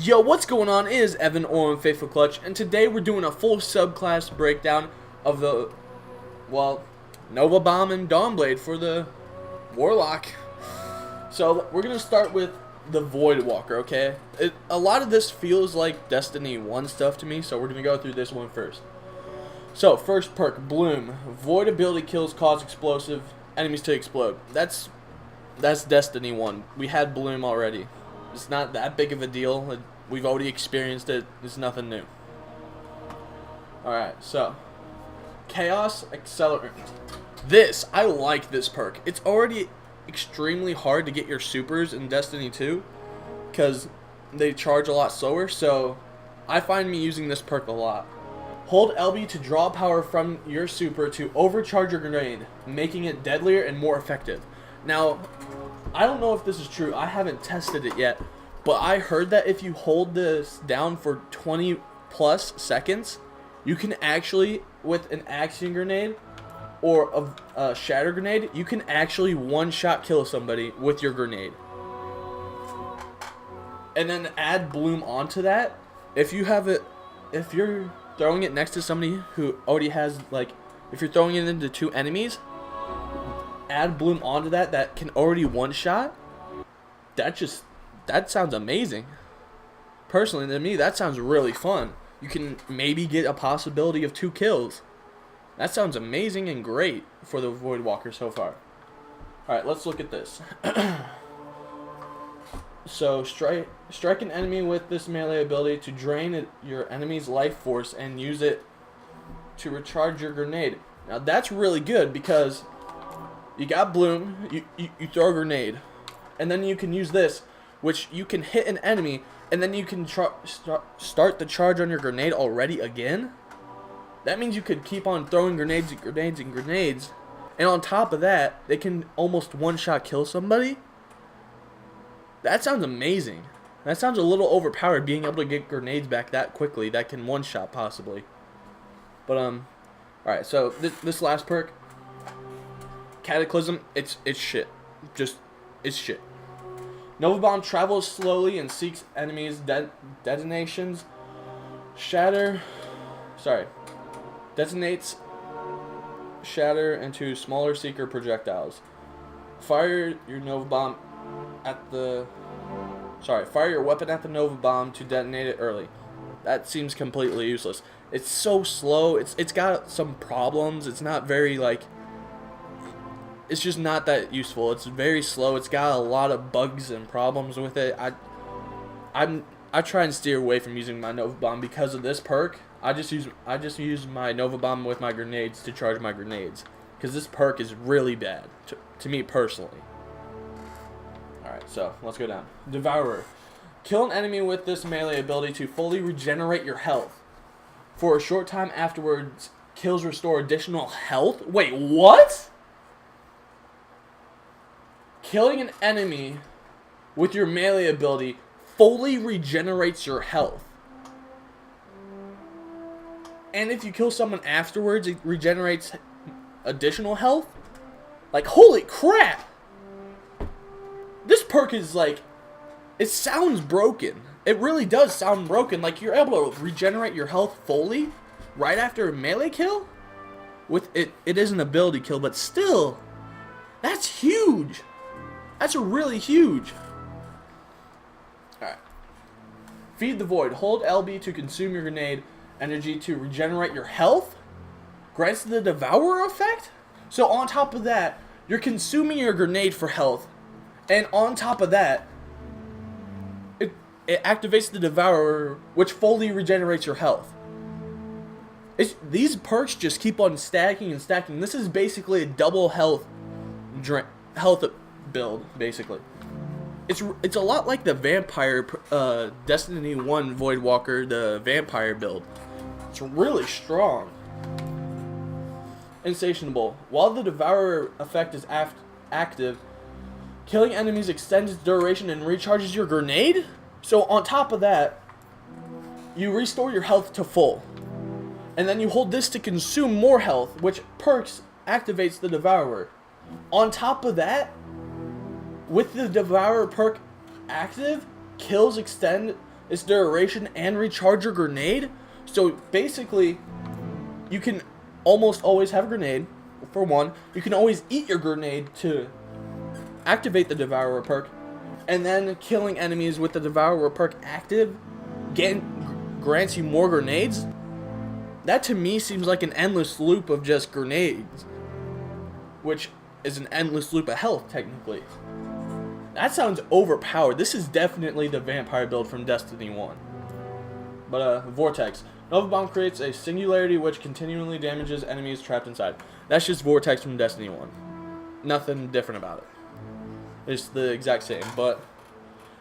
Yo, what's going on? It is Evan or Faithful Clutch, and today we're doing a full subclass breakdown of the, Nova Bomb and Dawnblade for the Warlock. So we're going to start with the Void Walker, okay? A lot of this feels like Destiny 1 stuff to me, so we're going to go through this one first. So, first perk, Bloom. Void ability kills cause explosive enemies to explode. That's Destiny 1. We had Bloom already. It's not that big of a deal. We've already experienced it. It's nothing new. Alright, so. Chaos Accelerant. I like this perk. It's already extremely hard to get your supers in Destiny 2. Because they charge a lot slower. So, I find me using this perk a lot. Hold LB to draw power from your super to overcharge your grenade, making it deadlier and more effective. Now, I don't know if this is true. I haven't tested it yet. But I heard that if you hold this down for 20 plus seconds, you can actually, with an action grenade or a shatter grenade, you can actually one-shot kill somebody with your grenade. And then add Bloom onto that. If you're throwing it next to somebody who already has, if you're throwing it into two enemies, add Bloom onto that can already one-shot. That sounds amazing. Personally, to me, that sounds really fun. You can maybe get a possibility of 2 kills. That sounds amazing and great for the Void Walker so far. Alright, let's look at this. So, strike an enemy with this melee ability to drain your enemy's life force and use it to recharge your grenade. Now, that's really good because you got Bloom, you throw a grenade, and then you can use this, which you can hit an enemy, and then you can start the charge on your grenade already again. That means you could keep on throwing grenades and grenades and grenades, and on top of that, they can almost one-shot kill somebody. That sounds amazing. That sounds a little overpowered, being able to get grenades back that quickly. That can one-shot possibly. But alright. So this last perk, Cataclysm, it's shit. It's shit. Nova Bomb travels slowly and seeks enemies' detonates shatter into smaller seeker projectiles. Fire your weapon at the Nova Bomb to detonate it early. That seems completely useless. It's so slow. It's got some problems. It's not very it's just not that useful. It's very slow. It's got a lot of bugs and problems with it. I try and steer away from using my Nova Bomb because of this perk. I just use my Nova Bomb with my grenades to charge my grenades, because this perk is really bad to me personally. Alright, so let's go down. Devourer. Kill an enemy with this melee ability to fully regenerate your health. For a short time afterwards, kills restore additional health. Wait, what? Killing an enemy with your melee ability fully regenerates your health. And if you kill someone afterwards, it regenerates additional health? Like, holy crap! This perk is it sounds broken. It really does sound broken. Like, you're able to regenerate your health fully right after a melee kill? With it is an ability kill, but still, that's huge. That's really huge. Alright. Feed the Void. Hold LB to consume your grenade energy to regenerate your health. Grants the Devourer effect? So on top of that, you're consuming your grenade for health. And on top of that, it activates the Devourer, which fully regenerates your health. These perks just keep on stacking and stacking. This is basically a double health build, basically. It's a lot like the Vampire Destiny 1 Void Walker, the Vampire build. It's really strong. Insatiable. While the Devourer effect is active, killing enemies extends its duration and recharges your grenade? So on top of that, you restore your health to full. And then you hold this to consume more health, which activates the Devourer. On top of that, with the Devourer perk active, kills extend its duration and recharge your grenade. So basically, you can almost always have a grenade, for one. You can always eat your grenade to activate the Devourer perk, and then killing enemies with the Devourer perk active grants you more grenades. That to me seems like an endless loop of just grenades, which is an endless loop of health, technically. That sounds overpowered. This is definitely the vampire build from Destiny 1. But, Vortex. Nova Bomb creates a singularity which continually damages enemies trapped inside. That's just Vortex from Destiny 1. Nothing different about it. It's the exact same. But,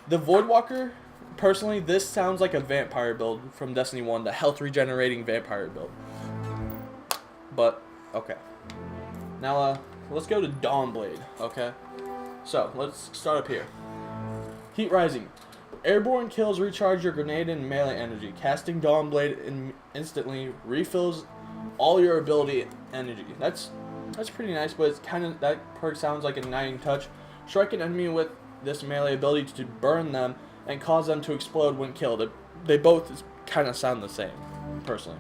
the Voidwalker, personally, this sounds like a vampire build from Destiny 1. The health regenerating vampire build. But, okay. Now, let's go to Dawnblade, okay? So, let's start up here. Heat Rising. Airborne kills recharge your grenade and melee energy. Casting Dawnblade instantly refills all your ability energy. That's pretty nice, but it's kind of, that perk sounds like a Igniting Touch. Strike an enemy with this melee ability to burn them and cause them to explode when killed. They both kind of sound the same, personally.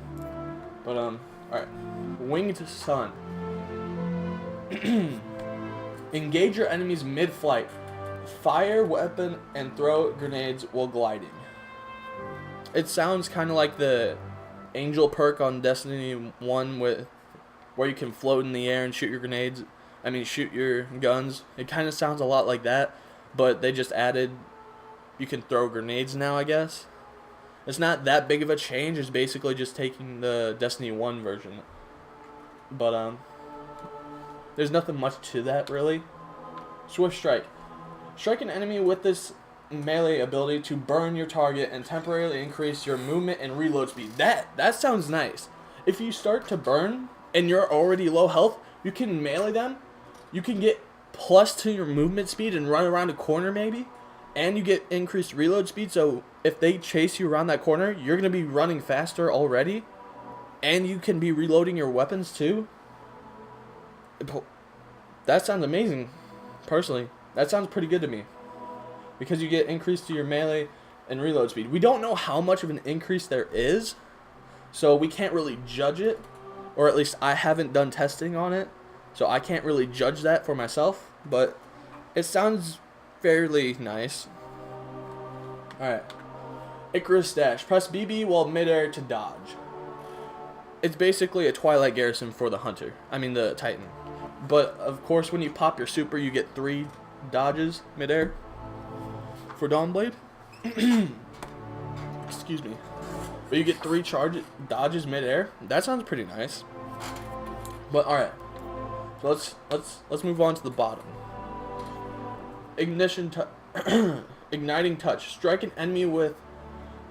But, alright. Winged Sun. Engage your enemies mid-flight. Fire, weapon, and throw grenades while gliding. It sounds kind of like the Angel perk on Destiny 1 where you can float in the air and shoot your grenades. I mean, shoot your guns. It kind of sounds a lot like that, but they just added you can throw grenades now, I guess. It's not that big of a change. It's basically just taking the Destiny 1 version. But, there's nothing much to that, really. Swift Strike. Strike an enemy with this melee ability to burn your target and temporarily increase your movement and reload speed. That sounds nice. If you start to burn and you're already low health, you can melee them. You can get plus to your movement speed and run around a corner maybe. And you get increased reload speed, so if they chase you around that corner, you're going to be running faster already. And you can be reloading your weapons too. That sounds amazing, personally. That sounds pretty good to me. Because you get increase to your melee and reload speed. We don't know how much of an increase there is, so we can't really judge it. Or at least I haven't done testing on it, so I can't really judge that for myself. But it sounds fairly nice. Alright. Icarus Dash. Press BB while midair to dodge. It's basically a Twilight Garrison for the Hunter. I mean the Titan. But, of course, when you pop your super, you get 3 dodges midair for Dawnblade. Excuse me. But you get 3 dodges midair. That sounds pretty nice. But, alright. So let's move on to the bottom. Igniting Touch. Strike an enemy with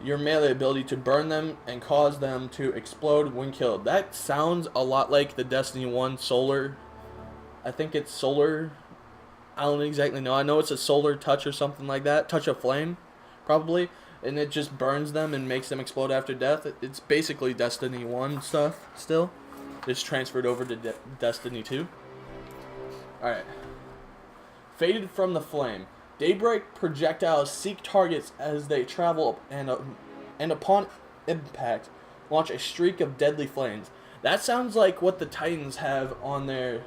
your melee ability to burn them and cause them to explode when killed. That sounds a lot like the Destiny 1 Solar. I think it's Solar. I don't exactly know. I know it's a Solar Touch or something like that. Touch of Flame, probably. And it just burns them and makes them explode after death. It's basically Destiny 1 stuff still. It's transferred over to Destiny 2. Alright. Faded from the Flame. Daybreak projectiles seek targets as they travel and upon impact, launch a streak of deadly flames. That sounds like what the Titans have on their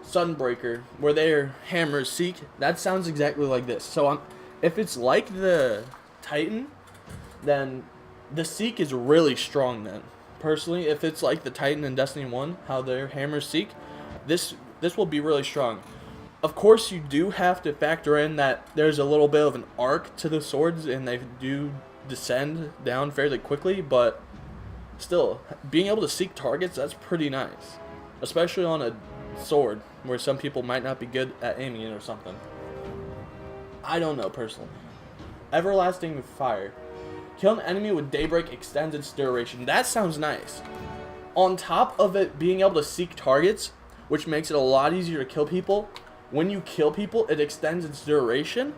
Sunbreaker, where their hammers seek. That sounds exactly like this. So if it's like the Titan, then the seek is really strong then. Personally, if it's like the Titan in Destiny 1, how their hammers seek, this will be really strong. Of course, you do have to factor in that there's a little bit of an arc to the swords, and they do descend down fairly quickly, but still, being able to seek targets, that's pretty nice. Especially on a sword, where some people might not be good at aiming it or something. I don't know, personally. Everlasting Fire. Kill an enemy with Daybreak extends its duration. That sounds nice. On top of it being able to seek targets, which makes it a lot easier to kill people, when you kill people, it extends its duration.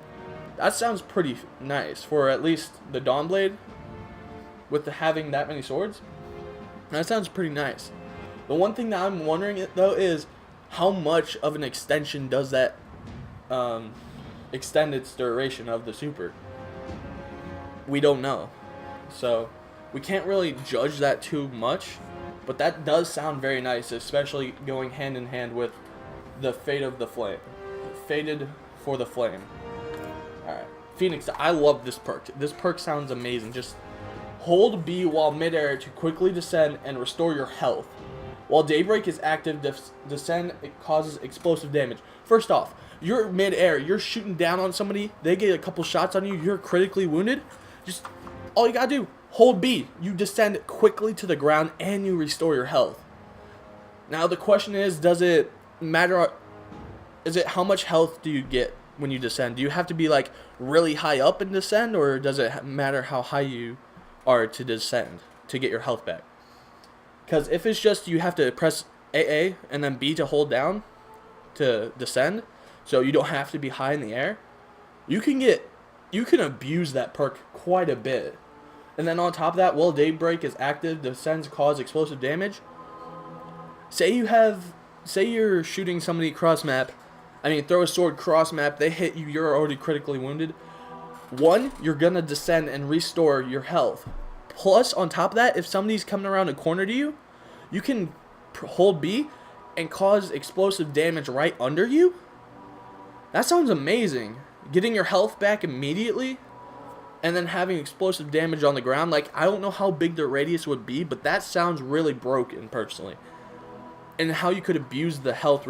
That sounds pretty nice for at least the Dawnblade, with having that many swords. That sounds pretty nice. The one thing that I'm wondering though is how much of an extension does that extend its duration of the super? we don't know. So we can't really judge that too much, but that does sound very nice, especially going hand in hand with the Fate of the Flame. Fated for the Flame. Alright. Phoenix, I love this perk. This perk sounds amazing. Just hold B while midair to quickly descend and restore your health. While Daybreak is active, descend, it causes explosive damage. First off, you're midair, you're shooting down on somebody, they get a couple shots on you, you're critically wounded. Just, all you gotta do, hold B. You descend quickly to the ground and you restore your health. Now the question is, does it matter? Is it how much health do you get when you descend? Do you have to be like really high up and descend, or does it matter how high you are to descend to get your health back? Because if it's just you have to press AA and then B to hold down to descend, so you don't have to be high in the air, you can abuse that perk quite a bit. And then on top of that, while Daybreak is active, descends cause explosive damage. Say you're shooting somebody cross map. I mean, throw a sword cross map. They hit you. You're already critically wounded. One, you're gonna descend and restore your health. Plus, on top of that, if somebody's coming around a corner to you, you can hold B and cause explosive damage right under you. That sounds amazing. Getting your health back immediately and then having explosive damage on the ground. Like, I don't know how big the radius would be, but that sounds really broken, personally. And how you could abuse the health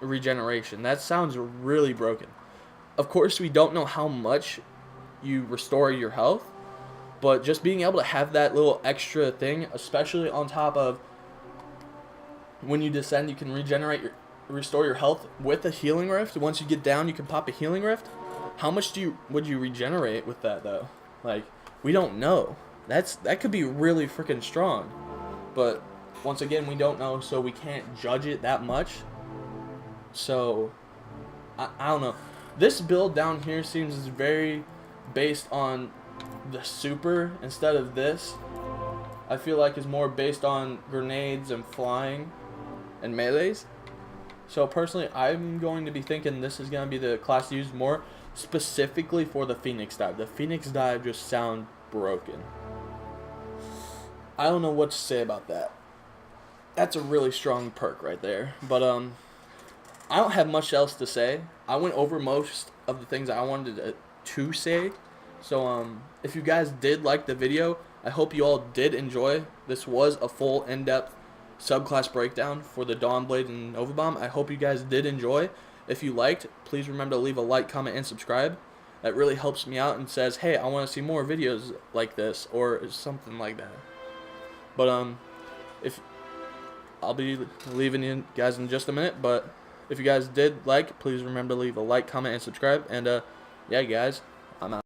regeneration. That sounds really broken. Of course, we don't know how much you restore your health, but just being able to have that little extra thing, especially on top of when you descend, you can restore your health with a healing rift. Once you get down, you can pop a healing rift. How much would you regenerate with that, though? Like, we don't know. That could be really freaking strong. But once again, we don't know, so we can't judge it that much. So I don't know. This build down here seems very based on the super instead of this. I feel like it's more based on grenades and flying and melees. So personally, I'm going to be thinking this is going to be the class used more specifically for the Phoenix dive. The Phoenix dive just sound broken. I don't know what to say about that. That's a really strong perk right there. But I don't have much else to say. I went over most of the things I wanted to say. So if you guys did like the video, I hope you all did enjoy. This was a full in-depth subclass breakdown for the Dawnblade and Nova Bomb. I hope you guys did enjoy. If you liked, please remember to leave a like, comment, and subscribe. That really helps me out and says, hey, I want to see more videos like this or something like that. But if I'll be leaving you guys in just a minute, but if you guys did like, please remember to leave a like, comment, and subscribe. And yeah, guys, I'm out.